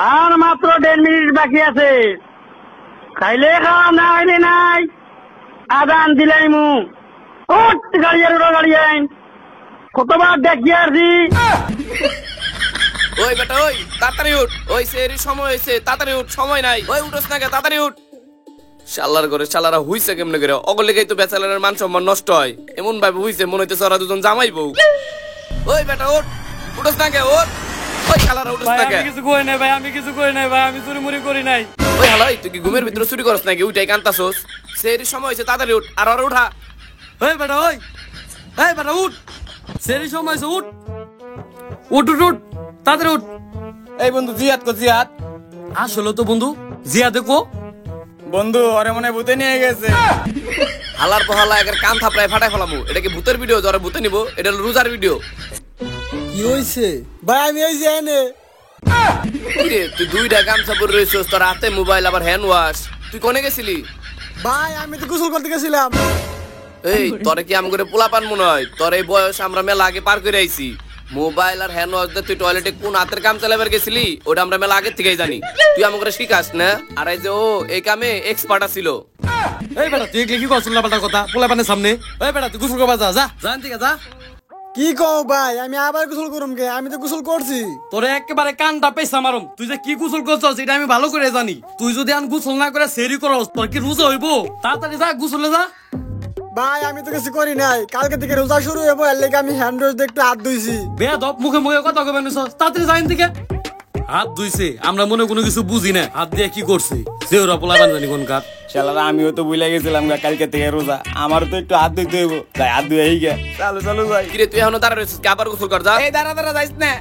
আর মাত্র 1.5 মিনিট বাকি আছে। খাইলে খাওয়া, না খাইলে নাই। আদান দিলাই মু গাড়ি আর গাড়ি আইন কতবার দেখি আসি। ওই বেটা ওই তাড়াতাড়ি উঠ, ওই সেরি সময় হয়েছে, তাড়াতাড়ি উঠ, সময় নাই। ওই উঠোস না কে, তাড়াতাড়ি উঠ। শালার ঘরে শালারা হুইছে কেমনে করে, অগলেই তো বেচালার মান সম্মান নষ্ট হয়। এমন ভাবে হুইছে মনে হইতেছে ওরা দুজন জামাই বউ। ওই বেটা উঠ, উঠোস না কে, ওঠ। ওই শালারা উঠোস না কে। আমি কিছু করি নাই ভাই, আমি কিছু করি নাই ভাই, আমি চুরি মুরি করি নাই। ওই হালাই তুই কি ঘুমের ভিতরে চুরি করছ নাকি? উঠাই কান্তাছোস। সেরি সময় হয়েছে, তাড়াতাড়ি উঠ, আর আর উঠা। ওই বেটা ওই, এই বেটা উঠ, সেরি সময় হয়েছে, উঠ উঠ উঠ উঠ, তাড়াতাড়ি উঠ। এই বন্ধু জিয়াদ কো জিয়াদ। আসলে তো বন্ধু জিয়া দেখো বন্ধু ওরে মনে ভূতে নিয়ে গেছে। হালার পহালা একের কান থাপড়ায় ফাটাই ফেলামু। এটা কি ভূতের ভিডিও? যারা ভূতে নিব, এটা হলো রোজার ভিডিও। কি হইছে ভাই? আমি এই যে এনে কিরে তুই 2টা গামছা পরে রইছস, তোর হাতে মোবাইল আবার হ্যান্ড ওয়াশ। তুই কোনে গেছিলি? ভাই আমি তো গোসল করতে গেছিলাম। এই তোরে কি আম করে পোলাপান মনে হয়? তোর এই বয়স আমরা মেলা আগে পার করে আইছি। মোবাইল আর হ্যান্ড ওয়াশ দিয়ে তুই টয়লেটে কোন হাতের কাম চালাবার গেছিলি ওটা আমরা মেলা আগে থেকেই জানি। তুই আম করে শিখাস না? আর এই যে ও এই কামে এক্সপার্ট ছিল। এই বেটা তুই কি করছিস না বেটা কথা পোলাপানের সামনে? এই বেটা তুই গোসল করবা, যা যা জান থেকে যা। কি কও ভাই? আমি আবার গোসল করুম কে? আমি তো গোসল করছি। তোরে একেবারে কানটা পেছা মারুম। তুই যে কি গোসল করছস এটা আমি ভালো করে জানি। তুই যদি আন গোসল না করে সেরি করস তোর কি রোজা হইব? তাড়াতাড়ি যা গোসলে যা। ভাই আমি তো কিছু করি নাই, কালকে থেকে রোজা শুরু হবো, এর লেগে আমি হ্যান্ড ওয়াশ দিয়ে একটু হাত ধুইছি। বেয়াদব মুখে মুখে কথা কবে নিছস? তাড়াতাড়ি যাইন থেকে। হাত ধুইছে, আমরা মনে কোনো কিছু বুঝি না। হাত দিয়ে কি করছে যে ওরা পোলাপান জানি কোন কার। শালারা আমিও তো ভুলে গেছিলাম কালকে থেকে রোজা। আমার তো একটু হাত ধুইতে হইব, তাই হাত ধুয়ে এই গে। চলো চলো যাই। কিরে তুই এখনো দাঁড়া রইছিস? কি আবার গোসল কর যা। এই দাঁড়া দাঁড়া যাইস না,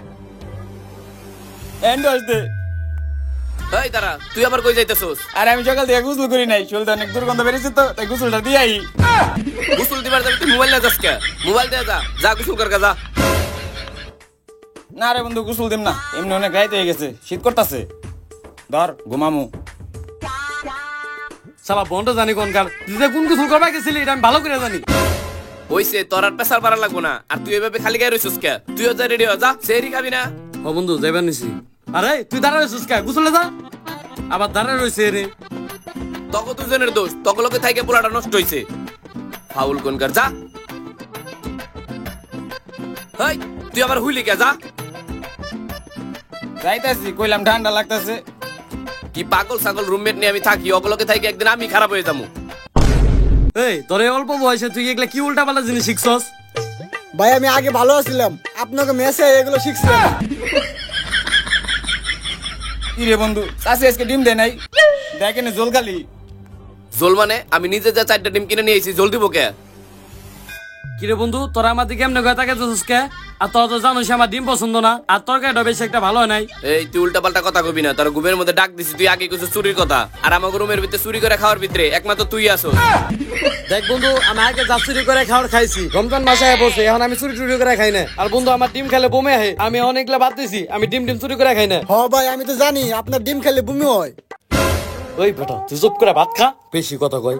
হ্যান্ড ওয়াশ দে। এই দাঁড়া, তুই আবার কই যাইতেছস? আরে আমি সকাল থেকে গোসল করি নাই, শরীরটা অনেক দুর্গন্ধ বেরিয়েছে তো, তাই গোসলটা দিয়ে আই। গোসল দিবার যাবি তুই মোবাইল নিয়ে যাস কে? মোবাইল দিয়ে যা, যা গোসল কর যা। না রে বন্ধু গোসল দিম না, এমনি অনেক রাইত হয়ে গেছে, শীত করতেছে। ধর ঘুমামু। শালা বন্ধ জানি কোন কার। তুই যে কোন গোসল করবা গেছিলি এটা আমি ভালো করে জানি। হইছে, তোর আর পেশার পারা লাগবো না। আর তুই এভাবে খালি গায়ে রইছিস কে? তুইও যা, রেডি হ যা। সেরি খাবি না? ও বন্ধু যাইবার নিছি। আরে তুই দাঁড়া রইছিস কে? গোসলে যা। আবার দাঁড়া রইছে রে। তখন দুজনের দোষ, তখন লোকে থাইকে পোলাটা নষ্ট হইছে। ফাউল কোনকার যা। হেই তুই আবার হুইলি কে? যা। যাইতাছি, কইলাম ঠান্ডা লাগতাছে। কি পাগল ছাগল রুমমেট নিয়ে আমি থাকি, অগলকে থাকি একদিন আমি খারাপ হয়ে যাবো। এই তোর এই অল্প বয়সে তুই এগুলা কি উল্টা পাল্টা জিনিস শিখছস? ভাই আমি আগে ভালো আছিলাম, আপনাকে মেসে এগুলো শিখছিলাম। কি রে বন্ধু, চাষি আজকে ডিম দেয় নাই? দেখেন জল খালি। জল মানে? আমি নিজে যা 4টা ডিম কিনে নিয়ে এসেছি, জল দিব কে? কিরে বন্ধু তোরা আমার দিকে এমনি গয়া তাকে যাচ্ছিস কে? আর তোরা তো জানোস আমার ডিম পছন্দ না, আর তরকারিটা বেশি একটা ভালো হয় নাই। এই তুই উল্টা পাল্টা কথা কবি না। তোর ঘুমের মধ্যে ডাক দিছি, তুই আগে কিছু চুরির কথা। আর আমার রুমের ভিতরে চুরি করে খাওয়ার ভিতরে একমাত্র তুই আসো। দেখ বন্ধু আমি আগে যা চুরি করে খাওয়ার খাইছি, রমজান মাসে পড়ছে, এখন আমি চুরি টুরি করে খাই না। আর বন্ধু আমার ডিম খেলে বমে আহে, আমি অনেকগুলা বাদ দিছি, আমি ডিম চুরি করে খাই না। হ ভাই আমি তো জানি আপনার ডিম খেলে বমি হয়। ওই বেটা তুই চুপ করে ভাত খা, বেশি কথা কই।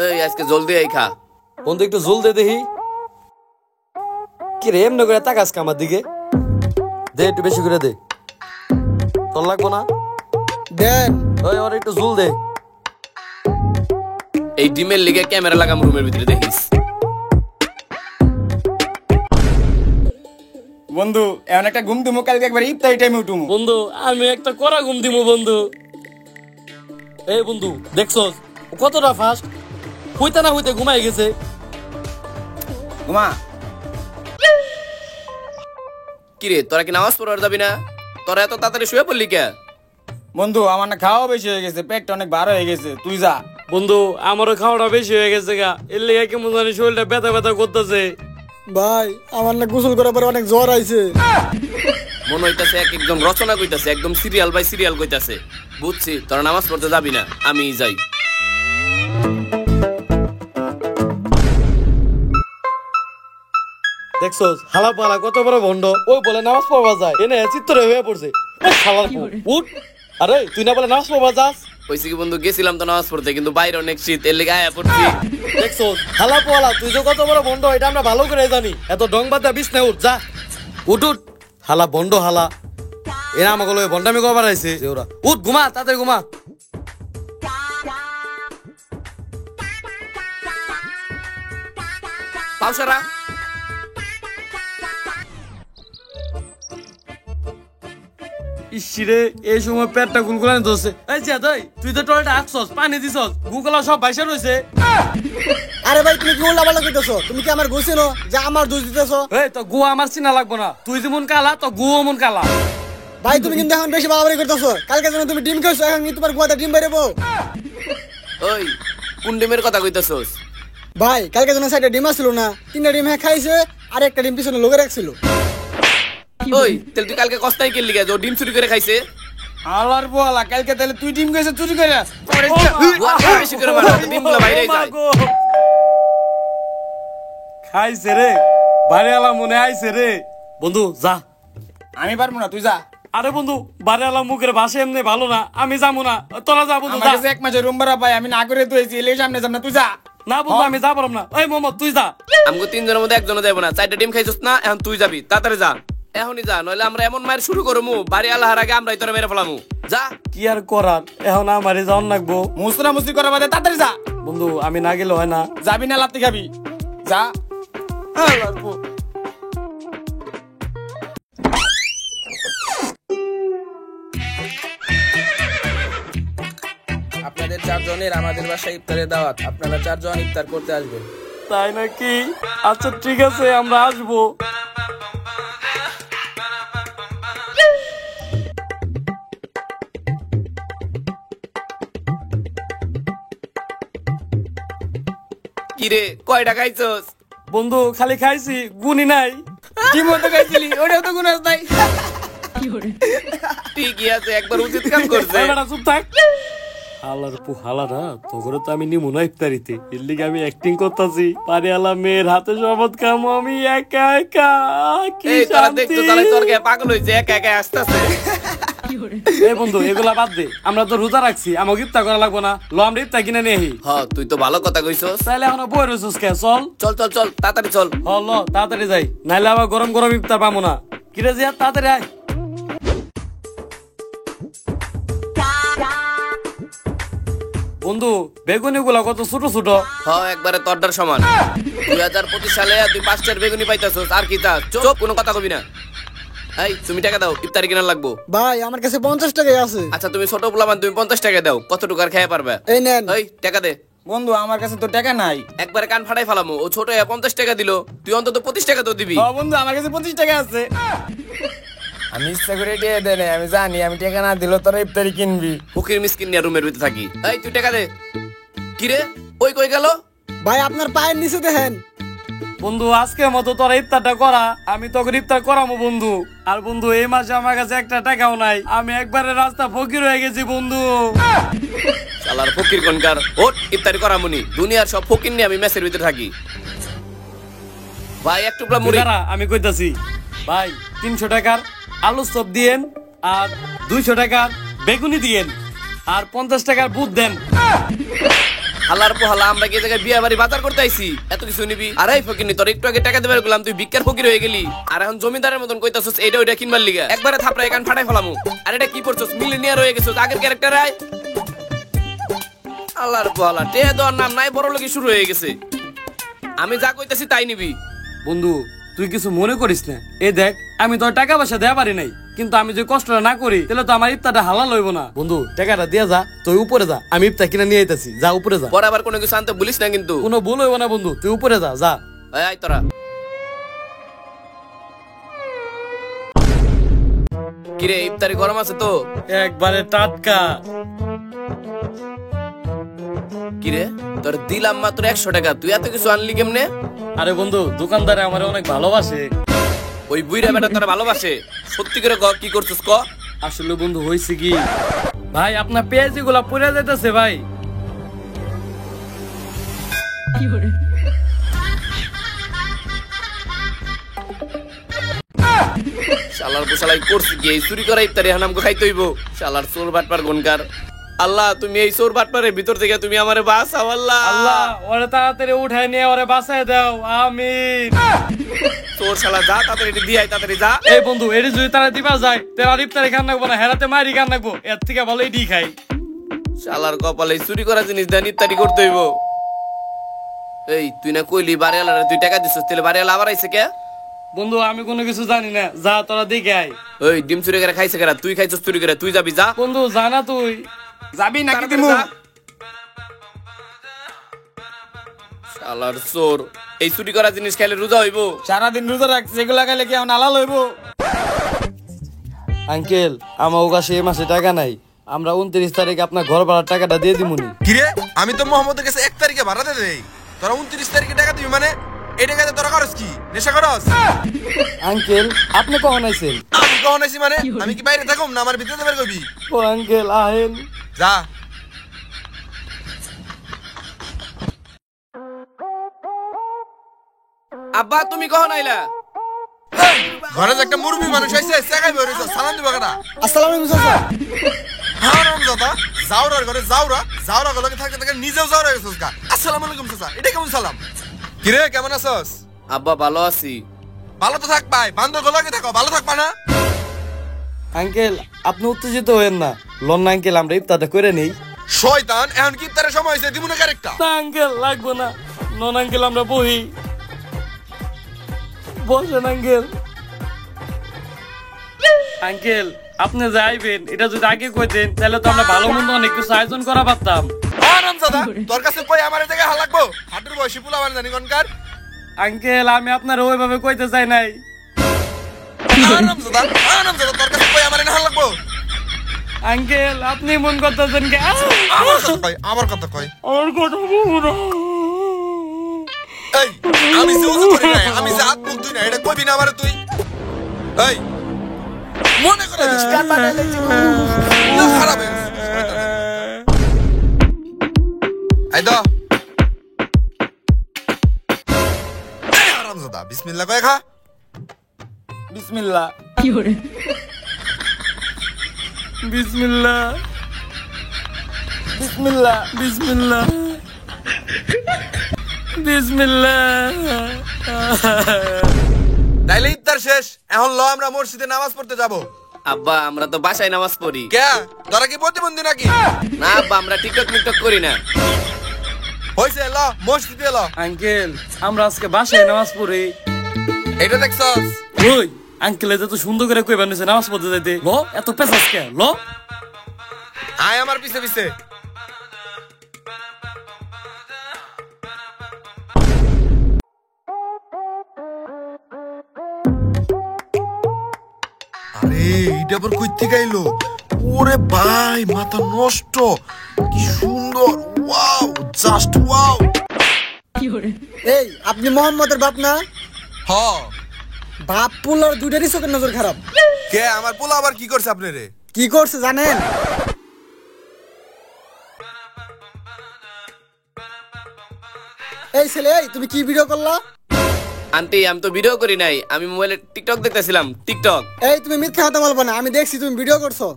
এই আজকে জলদি আই খা। বন্ধু একটু জল দে দেখি। কি রে এমনি করে তাকাস আমার দিকে? দে একটু বেশি করে দে, তোর লাগবো না? দেন। ওই ওর একটু জল দে। এই ডিমের লিগে ক্যামেরা লাগাম রুমের ভিতরে, দেখিস। বন্ধু এমন একটা ঘুম দিমু, কালকে একবার ইফতারি টাইমে উঠুমু। বন্ধু আমি একটা কড়া ঘুম দিমু বন্ধু। এই বন্ধু দেখছস কতটা ফাস্ট, হইতে না হইতে ঘুমাই গেছে। ঘুমা। কিরে তোরা কি নামাজ পড়ার যাবি না? তোরা এত তাড়াতাড়ি শুয়ে পড়লি কে? বন্ধু আমার না খাওয়া বেশি হয়ে গেছে, পেটটা অনেক বার হয়ে গেছে, তুই যা। বন্ধু আমারও খাওয়াটা বেশি হয়ে গেছে গা, এর লেগে কেমন জানি শরীরটা ব্যথা ব্যথা করতেছে। ভাই আমার না গোসল করার পরে অনেক জ্বর আইছে। মনে হইতাছে একদম রচনা কইতাছে, একদম সিরিয়াল বাই সিরিয়াল কইতাছে। বুঝছি তোরা নামাজ পড়তে যাবি না, আমি যাই। দেখছস হালা পালা কত বড় ভন্ড, ওই বলে নামাজ পড়বা যায়, এনে চিত্তরে হয়ে পড়ছে। উঠ, আরে তুই না বলে নামাজ পড়বা যাস? কইছি কি বন্ধু, গেছিলাম তো নামাজ পড়তে, কিন্তু বাইরে অনেক শীত, এর লেগে আয়া পড়ছি। দেখছস হালা পালা তুই যে কত বড় ভন্ড এটা আমরা ভালো করে জানি। এত ডং বাদা বিছ না, উঠ যা, উঠ উঠ। হালা ভন্ড হালা। এরা আমাকে লয়ে বন্ডামি করবার আইছে যে ওরা উঠ ঘুমা তাড়াতাড়ি ঘুমা পাউসারা ইসিরে এই সময় পেটটা গুলগুলানি ধরছে এই যে দই তুই তো টয়লেটে আসছস পানি দিছস গুগলা সব বাইসা রইছে আরে ভাই তুমি কি উল্লাপাল্লা কইতেছো? তুমি কি আমার ঘুষিনো যে আমার দোষ দিতেছো? এই তো গু আমার চিনা লাগবো না তুই যেমন কালা তো গু মন কালা ভাই তুমি কিন্তু এখন বেশি বাড়াবাড়ি করতেছো। কালকে যেন তুমি ডিম খাইছো, এখন কি তোমার গুয়াতে ডিম বেরোবো? ওই কোন ডিমের কথা কইতাছস? ভাই কালকে যেন সাইডে ডিম আসছিল না, 3টা ডিম খাইছে আর একটা ডিম পিছনে লোকে রাখছিল। ওই তাহলে তুই কালকে কস্তাই কে লিগা যে ডিম চুরি করে খাইছে? আলার বলা কালকে তাহলে তুই ডিম খাইছিস চুরি করে বেশি করে মার ডিমগুলো বাইরে যায়। খাইছে রে বাড়িওয়ালা মনে আইছে রে বন্ধু যা আমি পারবো না তুই যা আরে বন্ধু বাড়িওয়ালা মুখের ভাষা এমনি ভালো না আমি যাবো না তোরা যা বন্ধু আমার যা। কাছে 1 মাসের রুম ভাড়া পাই আমি না করে তুইছি এলে সামনে সামনে তুই যা না বন্ধু আমি যা পারব না ওই মোহাম্মদ তুই যা আমগো তিনজনের মধ্যে একজনও যাবো না, 4টা ডিম খাইছস না, এখন তুই যাবি, তাড়াতাড়ি যা, এখনই যা, নইলে আমরা এমন মায়ের শুরু করবো বাড়ি আল্লাহর আগে আমরাই তোরে মেরে ফেলামু। যা। কি আর করার এখন আমারে যাওয়ার লাগবো মুসরা মুসরি করা বাদে তাড়াতাড়ি যা বন্ধু আমি না গেলে হয় না যাবি না লাত্তি খাবি যা আল্লাহর পো আপনাদের 4 জনের আমাদের বাসায় ইফতারের দাওয়াত। আপনারা 4 জন ইফতার করতে আসবেন। তাই নাকি আচ্ছা ঠিক আছে আমরা আসবো কিরে কয়টা খাইছস? বন্ধু খালি খাইছি গুনি নাই ডিম তো খাইছিলি ওটাও তো গুনাস নাই ঠিকই আছে, একবার উচিত কাম করছে। এই বেটা চুপ থাক হালার পু হালারা তোরে তো আমি নিমু না ইফতারিতে এর লিগে আমি অ্যাক্টিং করতেছি পারে আলা মেয়ের হাতে শরবত খামো আমি একা একা কি এই তোরা শান্তি দেখতো তাহলে তোর গায়ে পাগল হইছে, একা একা আসতেছে। এই বন্ধু এগুলা বাদ দে আমরা তো রোজা রাখছি আমাকে ইফতার করা লাগবো না ল আমরা ইফতার কিনে নিয়ে আহি হ তুই তো ভালো কথা কইছস। তাহলে এখন বই রইছস কে চল চল চল চল তাড়াতাড়ি চল। হ ল তাড়াতাড়ি যাই নাইলে আবার গরম গরম ইফতার পাবো না কিরে জিয়া তাড়াতাড়ি আয় বন্ধু বেগুনি গুলা কত ছোট ছোট হ একবারে তরডার সমান। 2025 সালে তুই 5টার বেগুনি পাইতাছস, আর কি তা? চুপ, কোনো কথা কবি না। এই তুমি টাকা দাও, ইফতারি কিনা লাগবো। ভাই আমার কাছে 50 টাকাই আছে। আচ্ছা তুমি ছোট পোলাপান, তুমি 50 টাকা দাও, কতটুকু আর খেয়ে পারবে? এই নেন। এই টাকা দে। বন্ধু আমার কাছে তো টাকা নাই। একবারে কান ফাটাই ফেলামু, ও ছোট 50 টাকা দিল, তুই অন্তত 25 টাকা তো দিবি। ও বন্ধু আমার কাছে 25 টাকা আছে। আমি ইচ্ছা করে দিয়ে দেন, আমি জানি আমি টাকা না দিলে তোরা ইফতারি কিনবি। ফকির মিসকিন নিয়ে রুমের ভিতরে থাকি। এই তুই টাকা দে। কিরে ওই কই গেল? ভাই আপনার পায়ের নিচে দেখেন। বন্ধু আজকের মতো তোরা ইফতারটা করা, আমি তোকে ইফতার করামো বন্ধু। আর বন্ধু এই মাসে আমার কাছে একটা টাকাও নাই, আমি একবারে রাস্তা ফকির হয়ে গেছি বন্ধু। শালার ফকির কোনকার, ওট ইফতারি করামুনি। দুনিয়ার সব ফকির নিয়ে আমি মেসের ভিতরে থাকি। ভাই এক টুকরা মুড়ি। দাঁড়া, আমি কইতাছি ভাই 300 টাকার আলু চপ দিয়েন, আর 200 টাকার বেগুনি দিয়েন, আর 50 টাকার বুট দেন। হালার পোহালা আমরা কি জায়গায় বিয়ে বাড়ি বাজার করতে আইছি? এত কিছু নিবি? আর এই ফকির নি তোর একটু আগে টাকা দেবার গেলাম, তুই ভিক্ষার ফকির হয়ে গেলি। আর এখন জমিদারের মতন কইতাছস এইটা ওইটা কিনবার লিগা। একবারে থাপড়ায় কান ফাটাই ফেলামু। আর এটা কি করছস? মিলিনিয়ার হয়ে গেছস, আগের ক্যারেক্টার আয়। আল্লাহর পোহালা টেয়া দেওয়ার নাম নাই, বড় লোকই শুরু হয়ে গেছে। আমি যা কইতাছি তাই নিবি। বন্ধু তুই কিছু মনে করিস না, এই দেখ আমি তোর টাকা পয়সা দেয়া পারি নাই, কিন্তু আমি যদি কষ্টটা না করি তাহলে তো আমার ইফতারটা হালাল হইব না। বন্ধু টাকাটা দিয়া যা, তুই উপরে যা, আমি ইফতার কিনা নিয়ে আইতাছি, যা উপরে যা। পরে আবার কোনো কিছু আনতে বলিস না কিন্তু। কোনো ভুল হইব না বন্ধু, তুই উপরে যা যা। এই আয় তোরা। কিরে ইফতারি গরম আছে তো? একবারে টাটকা। কিরে তোর দিলাম মাত্র 100 টাকা, তুই এত কিছু আনলি কেমনে? আরে বন্ধু দোকানদারে আমার অনেক ভালোবাসে। ওই বুইরা বেটা তোরা ভালোবাসে? সত্যি করে ক, কি করছিস ক? আসলে বন্ধু হয়েছে কি ভাই, আপনার পেঁয়াজি গুলা পড়ে যাইতেছে ভাই। শালার পোশালাই করছি কি? এই চুরি করা ইফতারি এখন আমাকে খাইতে হইব। শালার চোর বাটপার গনকার। আল্লাহ তুমি এই চোর বাটপারের ভিতর থেকে তুমি আমারে বাঁচাও আল্লাহ। আল্লাহ ওরে তাড়াতাড়ি উঠায় নিয়ে ওরে বাঁচায় দাও, আমিন। তোর শালা যা তাড়াতাড়ি এটা দিয়ে আয়, তাড়াতাড়ি যা। এই বন্ধু এটি যদি তারা দিবা যায় তাহলে আর ইফতারে খান রাখবো না, হেরাতে মারি খান রাখবো, এর থেকে ভালো এটি খাই। শালার কপালে চুরি করা জিনিস দেন ইত্যাদি করতে হইব। এই তুই না কইলি বাড়িওয়ালারা তুই টাকা দিছিস, তাহলে বাড়িওয়ালা আবার আইছে কে? বন্ধু আমি কোনো কিছু জানি না, যা তোরা দেখে আয়। ওই ডিম চুরি করে খাইছে কেরা? তুই খাইছিস চুরি করে, তুই যাবি যা। বন্ধু জানা তুই যাবি নাকি তাড়াতাড়ি দিমু? যা। শালার চোর, এই চুরি করা জিনিস খাইলে রোজা হইব? সারাদিন রোজা রাখছি, এগুলা খাইলে কি এখন হালাল হইব? আঙ্কেল আমার কাছে এই মাসে টাকা নাই, আমরা 29 তারিখে আপনার ঘর ভাড়ার টাকাটা দিয়ে দিমুনি। কিরে আমি তো মোহাম্মদের কাছে 1 তারিখে ভাড়া দিয়ে দেই, তোরা 29 তারিখে টাকা দিবি মানে? এই টাকাতে তোরা করস কি, নেশা করস? আঙ্কেল আপনি কখন আইছেন? আমি কখন আইছি মানে? আমি কি বাইরে থাকুম না আমার ভিতরে বের করবি? ও আঙ্কেল আহেন। যা। আব্বা তুমি কখন আইলা? এই, ঘরে যে একটা মুরবি মানুষ আইছে, সেগাই বের হইছে, সালাম দিবা কাটা। আসসালামু আলাইকুম চাচা। হারাম দাদা, যাওরার ঘরে যাওরা, যাওরা গলকে থাকতে থাকতে নিজেও যাওরা গেছস গা। আসসালামু আলাইকুম চাচা, এটা কেমন সালাম? কিরে কেমন আছস? আব্বা ভালো আছি। ভালো তো থাক পাই, বান্দর গলকে থাকো, ভালো থাকবা না? আঙ্কেল আপনি উত্তেজিত হয়েন না, লন না আঙ্কেল আমরা ইফতারটা করে নেই। শয়তান, এখন কি ইফতারের সময় হইছে, দিমু না কারেক্টটা? না আঙ্কেল লাগবো না, নন আঙ্কেল আমরা বহি বসেন আঙ্কেল। আঙ্কেল আপনি যাইবেন এটা যদি আগে কইতেন তাহলে তো আমরা ভালো মন্দ অনেক কিছু আয়োজন করা পারতাম। হারাম দাদা, তোর কাছে কই আমার জায়গায় হাল লাগবো? হাঁটুর বয়সী পোলা মানে জানি কোনকার? আঙ্কেল আমি আপনার ওইভাবে কইতে চাই নাই। হারাম দাদা, তোর কাছে কই আমার হাল লাগবো? আঙ্কেল আপনি মন করতেছেন কে? আমার কথা কই। আমার কথা বলবো না। এই আমি যে ওযু করি না, আমি যে হাত মুখ ধুই না, এটা কইবি না আমারে তুই? এই মনে করে দিস কান বানাইলে না খারাপ হয়ে গেছে, শয়তান। এই দাও। এই হারাম দাদা, বিসমিল্লাহ কয় খা। বিসমিল্লাহ বিসমিল্লাহ বিসমিল্লাহ বিসমিল্লাহ বিসমিল্লাহ। তাইলে ইফতার শেষ, এখন ল আমরা মসজিদে নামাজ পড়তে যাব। আব্বা আমরা তো বাসায় নামাজ পড়ি। কে তোরা কি প্রতিবন্ধী নাকি? না আব্বা আমরা টিকটক মিকটক করি না। হইছে, ল মসজিদে ল। আঙ্কেল আমরা আজকে বাসায় নামাজ পড়ি। এটা দেখছস? ওই আঙ্কেল এত সুন্দর করে কই বানিয়েছে নামাজ পড়তে যাইতে, লো এত পেছাস কে? লো আয় আমার পিছে পিছে। আরে এইটা আবার কই থেকে আইলো? ওরে ভাই মাথা নষ্ট, কি সুন্দর, ওয়াও জাস্ট ওয়াও। এই আপনি মোহাম্মদের বাপ না? হ। বাপ পুলার দুইটারই চোখের নজর খারাপ। কে আমার পোলা আবার কি করছে আপনারে? কি করছে জানেন? এই ছেলে এই তুমি কি ভিডিও করলা? আন্টি আমি তো ভিডিও করি নাই, আমি মোবাইলে টিকটক দেখতেছিলাম। টিকটক? এই তুমি মিথ্যা কথা বলবো না, আমি দেখছি তুমি ভিডিও করছো।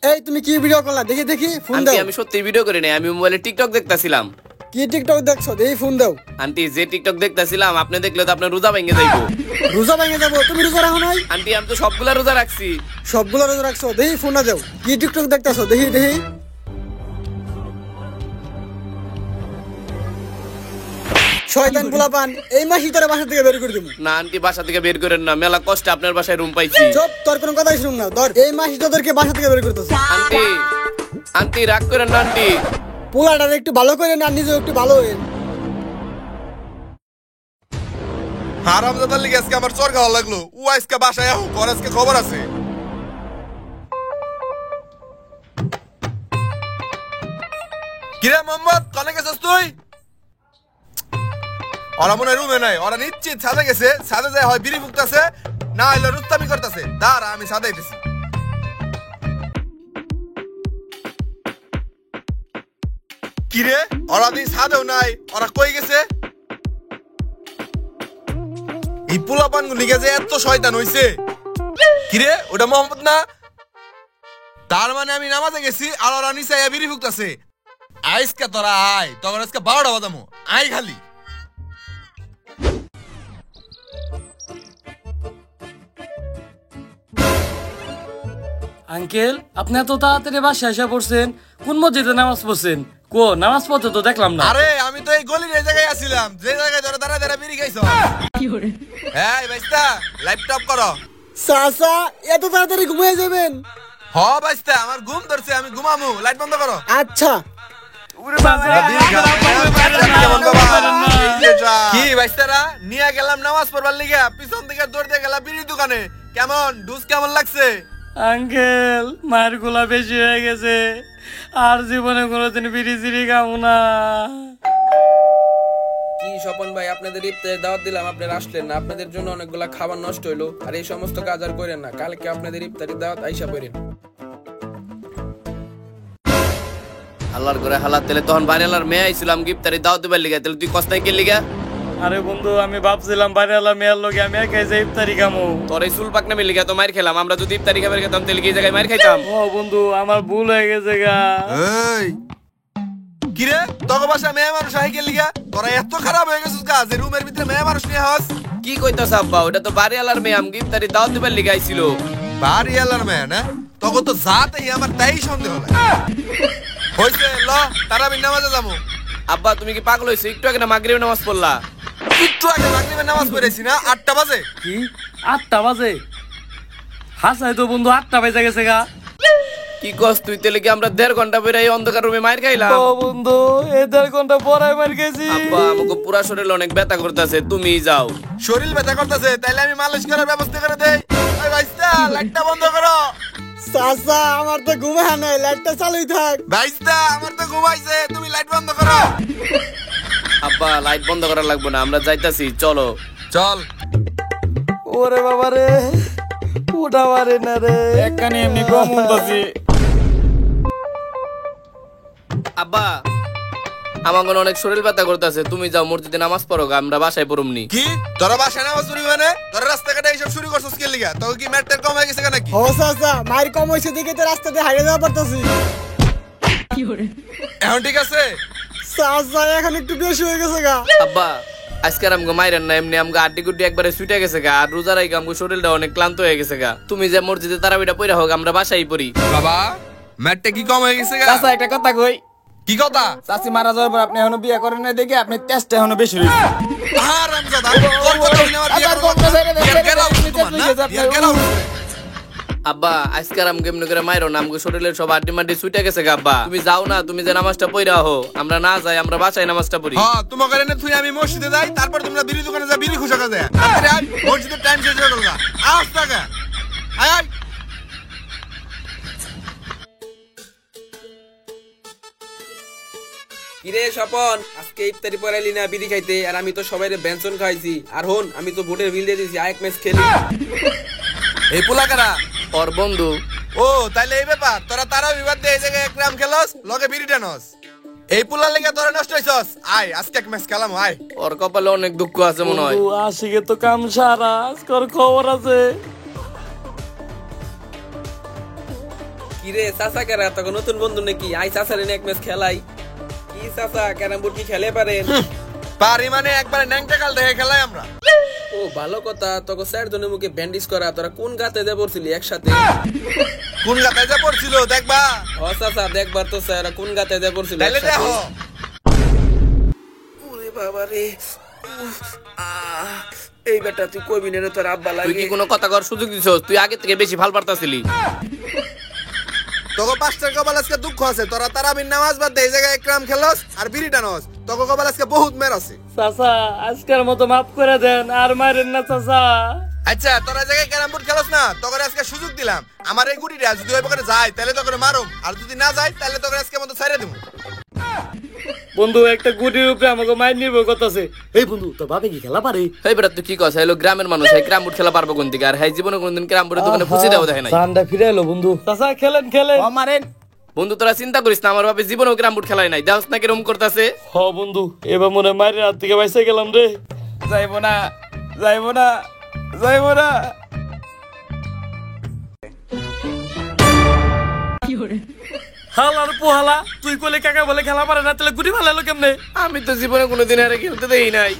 এই তুমি কি ভিডিও করলা? দেখি দেখি ফোন আন্টি দাও। আমি সত্যি ভিডিও করি নাই, আমি মোবাইলে টিকটক দেখতেছিলাম। কি টিকটক দেখছো? দেখি ফোন দাও। আন্টি যে টিকটক দেখতেছিলাম আপনি দেখলে তো আপনার রোজা ভেঙে যাইবো। রোজা ভেঙে যাবো? তুমি রোজা রাখো নাই? আন্টি আমি তো সবগুলা রোজা রাখছি। সবগুলো রোজা রাখছো? দেখি ফোনটা দাও। কি টিকটক দেখতেছো? দেখি দেখি। শয়তান পোলাপান, এই মাসি তোরা বাসা থেকে বের করে দেবো। না আন্টি বাসা থেকে বের করেন না, মেলা কষ্টে আপনার বাসায় রুম পাইছি। চুপ, তোর কোনো কথাই শুনুন না। ধর এই মাসি তোদেরকে বাসা থেকে বের করতেছে। আন্টি আন্টি রাগ করেন না আন্টি। পোলাটা একটু ভালো করে না, নিজেও একটু ভালো হয়ে। হারাম দাদার লিগে আজকে আমার চর খাওয়া লাগলো। ও আজকে বাসায় আহ, ওর আজকে খবর আছে। কিরে মোহাম্মদ, কনে গেছিস তুই? ওরা মনে হয় রুমে নাই, ওরা নিশ্চিত ছাদে গেছে। ছাদে যায় হয় বিড়ি ফুকতেছে, না হইলে রুস্তামি করতেছে। দাঁড়া আমি ছাদে আইতেছি। কিরে ওরা দিন ছাদেও নাই, ওরা কই গেছে? এই পোলাপান গুলি যে এত শয়তান হইছে। কিরে ওটা মোহাম্মদ না? তার মানে আমি নামাজে গেছি আর ওরা নিচে বিড়ি ফুকতেছে। আইসকা তোরা আয়, তখন আজকে 12টা বাজামো। আয় খালি আঙ্কেল আপনি এত তাড়াতাড়ি বাসায় এসে পড়ছেন, কোন মসজিদে নামাজ পড়ছেন? কো নামাজ পড়তে তো দেখলাম না। আরে আমি তো এই গলির এই জায়গায় আছিলাম, যে জায়গায় ধরে দাঁড়া দাঁড়া বিড়ি খাইছো। হ্যাঁ বাইস্তা, ল্যাপটপ করো। চাচা এত তাড়াতাড়ি ঘুমিয়ে যাবেন? হ বাইস্তা, আমার ঘুম ধরছে, আমি ঘুমামু, লাইট বন্ধ করো। আচ্ছা। কি বাইস্তারা নিয়ে গেলাম নামাজ পড়বার লিগা, পিছন থেকে দৌড়তে গেলাম বিড়ি দোকানে। কেমন ডুস কেমন লাগছে? আঙ্কেল মায়ের গোলা বেশি হয়ে গেছে, আর জীবনে কোনোদিন বিড়ি চিড়ি খাবো না। কি স্বপন ভাই, আপনাদের ইফতারের দাওয়াত দিলাম, আপনারা আসলেন না। আপনাদের জন্য অনেকগুলা খাবার নষ্ট হইলো, আর এই সমস্ত কাজ আর করেন না। কালকে আপনাদের ইফতারের দাওয়াত আইসা করেন। আল্লাহর করে হালাত তেলে তখন বাড়িওয়ালার মেয়ে আইছিলাম গিফতারি দাও দিবার লিগা, তাহলে তুই কস্তাই কে লিগা? আরে বন্ধু আমি ভাবছিলাম বাড়িওয়ালা মেয়ের লোকে আমি একাই যে ইফতারি খামো। তোর এই চুল পাকনা মিলে গা তো মার খেলাম, আমরা যদি ইফতারি খাবার খেতাম তাহলে কি এই জায়গায় মার খাইতাম? ও বন্ধু আমার ভুল হয়ে গেছে গা। এই কিরে তোর বাসা মেয়ে মানুষ আহি গেল লিগা? তোরা এত খারাপ হয়ে গেছিস গা যে রুমের ভিতরে মেয়ে মানুষ নিয়ে হাস? কি কইতাছ আব্বা? ওটা তো বাড়িওয়ালার মেয়ে, আমি ইফতারি দাও দিবার লিগা আইছিল। বাড়ি এলার মেয়ে না? তখন তো যাতেই আমার তাই সন্দেহ লাগে। হইছে ল তারাবির নামাজে যাবো। আব্বা তুমি কি পাগল হইছো? একটু আগে না মাগরিবের নামাজ পড়লা। একটু আগে মাগরিবের নামাজ পড়েছি না, 8টা বাজে। কি 8টা বাজে? হাসাই তো বন্ধু 8টা বেজে গেছে গা। কি কস তুই? তাহলে কি আমরা 1.5 ঘন্টা পরে এই অন্ধকার রুমে মার খাইলাম? ও বন্ধু এই 1.5 ঘন্টা পরে মার গেছি। আব্বা আমাকে পুরা শরীরে অনেক ব্যথা করতেছে, তুমি যাও। শরীর ব্যথা করতেছে তাইলে আমি মালিশ করার ব্যবস্থা করে দেই। এই ভাইস্তা লাইটটা বন্ধ করো। চাচা আমার তো ঘুমে নাই, লাইটটা চালুই থাক। ভাইস্তা আমার তো ঘুমাইছে, তুমি লাইট বন্ধ করো। আব্বা লাইট বন্ধ করা লাগবে না, আমরা যাইতাছি, চলো। চল। ওরে বাবা রে, ওটা পারে না রে, এখানে এমনি কম উঠতেছি। আব্বা আমার কোনো অনেক শরীর ব্যথা করতেছে, তুমি যাও মসজিদে নামাজ পড়ো, আমরা বাসায় পড়ুমনি। কি তোরা বাসায় নামাজ পড়বি মানে? তোরা রাস্তাঘাটে এইসব শুরু করছিস কি লিগা? তোকে কি ম্যাটটার কম হয়ে গেছে নাকি? ও চাচা মায়ের কম হয়েছে দেখে তো রাস্তাতে হারিয়ে যাওয়া পারতেছি। এখন ঠিক আছে? চাচা এখন একটু বেশি হয়ে গেছে গা। আব্বা আজকে আমগো মাইরেন না, এমনি আমগো আড্ডি গুড্ডি একবারে ছুটে গেছে গা, আর রোজা রাইগা আমগো শরীরটা অনেক ক্লান্ত হয়ে গেছে গা। তুমি যে মসজিদে তারাবিটা পড়া হোক, আমরা বাসায় পড়ি। বাবা ম্যাটটা কি কম হয়ে গেছে গা? চাচা একটা কথা কই। কি কথা? চাচি মারা যাওয়ার পর আপনি এখনো বিয়ে করেন না দেখে আপনি টেস্টটা এখনো বেশি হয়েছে। হারামজাদা তোর কথা শুনে আমার বিয়ে করব না। বিয়ে গেলাও তোমার না, বিয়ে গেলাও। আব্বা আজকার আমগো এমনি করে মাইরো না, আমগো শরীরের সব আড্ডি মাড্ডি ছুটে গেছে গা। আব্বা তুমি যাও না, তুমি যে নামাজটা পড়া হো, আমরা না যাই, আমরা বাসায় নামাজটা পড়ি। হ্যাঁ তোমাকে এনে তুই আমি মসজিদে যাই, তারপর তোমরা বিড়ি দোকানে যা বিড়ি খুশা যায়। তাড়াতাড়ি আয়, মসজিদের টাইম শেষ হয়ে গেল গা। আজ টাকা আয় আয়। কিরে স্বপন, আজকে ইফতারি পড়াইলি না বিড়ি খাইতে? আর আমি তো সবাইরে ব্যঞ্জন খাইছি। আর হন আমি তো ভোটের বিল দিয়ে দিয়েছি, আরেক ম্যাচ খেলি। এই পোলাকারা ওর বন্ধু। ও তাইলে এই ব্যাপার, তোরা তারা বিবাদ দিয়ে এই জায়গায় এক গ্রাম খেলস, লগে বিড়ি টানস। এই পোলার লেগে তোরা নষ্ট হইছস। আয় আজকে এক ম্যাচ খেলাম আয়। ওর কপালে অনেক দুঃখ আছে মনে হয়। বন্ধু আশিকে তো কাম সারা, আজকের খবর আছে। কিরে চাচা কেরা তখন নতুন বন্ধু নাকি? আই চাচার এনে এক ম্যাচ খেলাই। কি চাচা ক্যারাম বোর্ড কি খেলে পারেন? পারি মানে একবারে ন্যাংটা কাল দেখে খেলাই আমরা। ও ভালো কথা, তোকে স্যার জনের মুখে ব্যান্ডেজ করা। তোরা কোন গাতে দিয়ে পড়ছিলি একসাথে? কোন গাতায় যা পড়ছিল দেখবা? ও চাচা দেখবার তো স্যার কোন গাতে দিয়ে পড়ছিল তাইলে একসাথে? দেখো। ওরে বাবা রে, এই বেটা তুই কইবি না রে, তোর আব্বা তুই লাগে। কি কোনো কথা কর সুযোগ দিছস? তুই আগে থেকে বেশি ভাল পারতাছিলি। তোকে পাঁচটার কপাল আজকে দুঃখ আছে, তোরা তারাবির নামাজ বাদ দিয়ে এই জায়গায় এক গ্রাম খেলস আর বিড়ি টানস। তোকে কপাল আজকে বহুত মের আছে। চাচা আজকের মতো মাফ করে দেন, আর মারেন না চাচা। আচ্ছা তোরা জায়গায় ক্যারাম বোর্ড খেলস না, তোকে আজকে সুযোগ দিলাম। আমার এই গুটিটা যদি ওই পকেটে যায় তাহলে তোকে মারুম, আর যদি না যায় তাহলে তোকে আজকে মতো ছাইরে দেবো। বন্ধু একটা গুটির উপরে আমাকে মাইর নিব করতেছে। এই বন্ধু তোর বাপে কি খেলা পারে? এই বেটা তুই কি কস? হলো গ্রামের মানুষ, এই ক্যারাম বোর্ড খেলা পারবো কোন দিকে? আর হ্যাঁ জীবনে কোনদিন ক্যারাম বোর্ডের দোকানে ফুসি দেওয়া দেখে নাই। ঠান্ডা ফিরে এলো বন্ধু। চাচা খেলেন খেলেন। মারেন বন্ধু তোরা চিন্তা করিস না, আমার বাপে জীবনেও ক্যারাম বোর্ড খেলাই নাই, দেখছ না কিরকম করতেছে। হ বন্ধু এবার মনে মায়ের হাত থেকে বাইসে গেলাম রে। যাইবো না, যাইবো না, যাইবো না। হালার পোহালা, তুই কইলে কাকা বলে খেলা পারে না, তাহলে গুটি ভালো এলো কেমনে? আমি তো জীবনে কোনোদিন আরে খেলতে দেই নাই।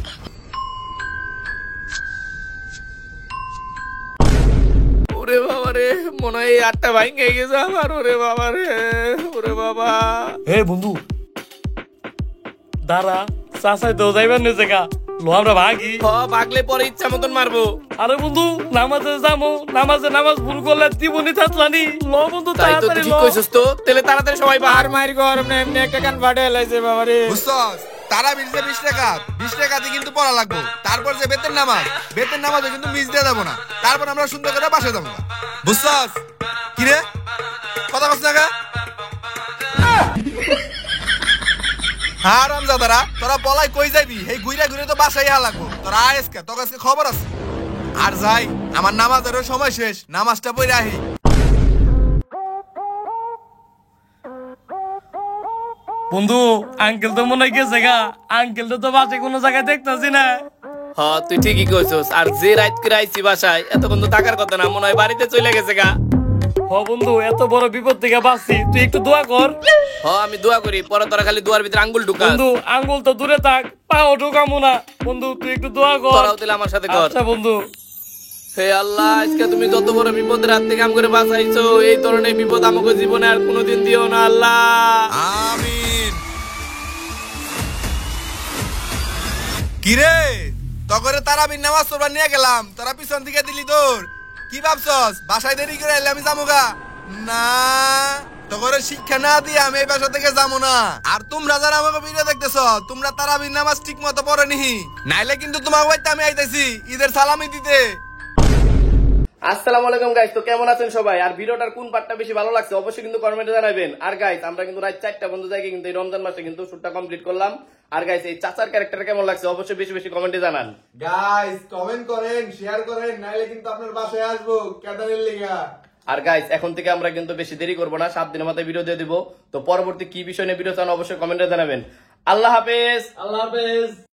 ওরে বাবা রে, মনে হয় আটটা ভাঙে গেছে আমার, ওরে বাবা রে, ওরে বাবা। হে বন্ধু দাঁড়া, চাচাই তো যাইবার নিচে গা, লো আমরা ভাগি। ভাগলে পরে ইচ্ছা মতন মারবো। আরে বন্ধু নামাজে যাবো, নামাজ ভুল করলে জীবনই থাকলানি। ল বন্ধু তাই তো, তাড়াতাড়ি ঠিক ল। কইছস তো, তাহলে তাড়াতাড়ি সবাই আর বাহার। মাইর গরম না এমনি একটা কান ফাটে লাইছে বাবা রে। বুঝছস তারা বিলছে 20 টাকা, 20 টাকাতে কিন্তু পড়া লাগবে। তারপর যে বেতের নামাজে কিন্তু মিস দিয়ে দেবো না। তারপর আমরা সুন্দর করে বাসে যাবো। বুঝছস কি রে, কথা কস না গা? হারাম জাদারা, তোরা বলাই কই যাবি? এই ঘুরে ঘুরে তো বাসায় ইহা লাগবো। তোরা আজকে তোর কাছে খবর আছে। আর যাই, আমার নামাজেরও সময় শেষ, নামাজটা পড়ে আহি। বন্ধু আঙ্কেল তো মনে হয় গেছে গা, আঙ্কেল তো বাসে কোনো জায়গায় দেখতেছি না। তুই ঠিকই কইছস। আর যে রাত করে আইছি বাসায়, এতক্ষণ তো থাকার কথা না, মনে হয় বাড়িতে চলে গেছে গা। বন্ধু এত বড় বিপদ থেকে বাঁচছি, তুই একটু দোয়া কর। আমি দোয়া করি, পরে তোরা খালি দোয়ার ভিতরে আঙ্গুল ঢুকা। বন্ধু আঙ্গুল তো দূরে থাক, পাও ঢুকামো না। বন্ধু তুই একটু দোয়া কর। তোরাও দিলে আমার সাথে কর। আচ্ছা বন্ধু। হে আল্লাহ, আজকে তুমি যত বড় বিপদের হাত থেকে আম করে বাঁচাইছো, এই ধরনের বিপদ আমাকে জীবনে আর কোনোদিন দিও না আল্লাহ। আমিন। কিরে তগরে তারাবির নামাজ পড়বা নিয়ে গেলাম, তোরা পিছন থেকে দিলি তোর। কি ভাবছস বাসায় দেরি করে এলে আমি যামুগা? না, তগরে শিক্ষা না দিয়ে আমি এই বাসা থেকে যাবো না। আর তোমরা যারা আমাকে ভিডিও দেখতেছ, তোমরা তারাবির নামাজ ঠিক মতো পড়েনি, নাইলে কিন্তু তোমার বাড়িতে আমি আইতেছি ঈদের সালামি দিতে। আসসালামু আলাইকুম গাইস, তো কেমন আছেন সবাই? আর ভিডিওটার কোন পার্টটা বেশি ভালো লাগছে অবশ্যই কিন্তু কমেন্টে জানাবেন। আর গাইস আমরা কিন্তু রাত 4টা বন্ধু জায়গা কিন্তু এই রমজান মাসে কিন্তু শুটটা কমপ্লিট করলাম। আর গাইস এই চাচার ক্যারেক্টার কেমন লাগছে অবশ্যই বেশি বেশি কমেন্টে জানান। গাইস কমেন্ট করেন, শেয়ার করেন, নাইলে কিন্তু আপনার বাসায় আসবো ক্যাটারের লিগা। আর গাইস এখন থেকে আমরা কিন্তু বেশি দেরি করবো না, 7 দিনের মাথায় ভিডিও দিয়ে দিব। তো পরবর্তী কি বিষয় নিয়ে ভিডিও চান অবশ্যই কমেন্টে জানাবেন। আল্লাহ হাফেজ। আল্লাহ হাফেজ।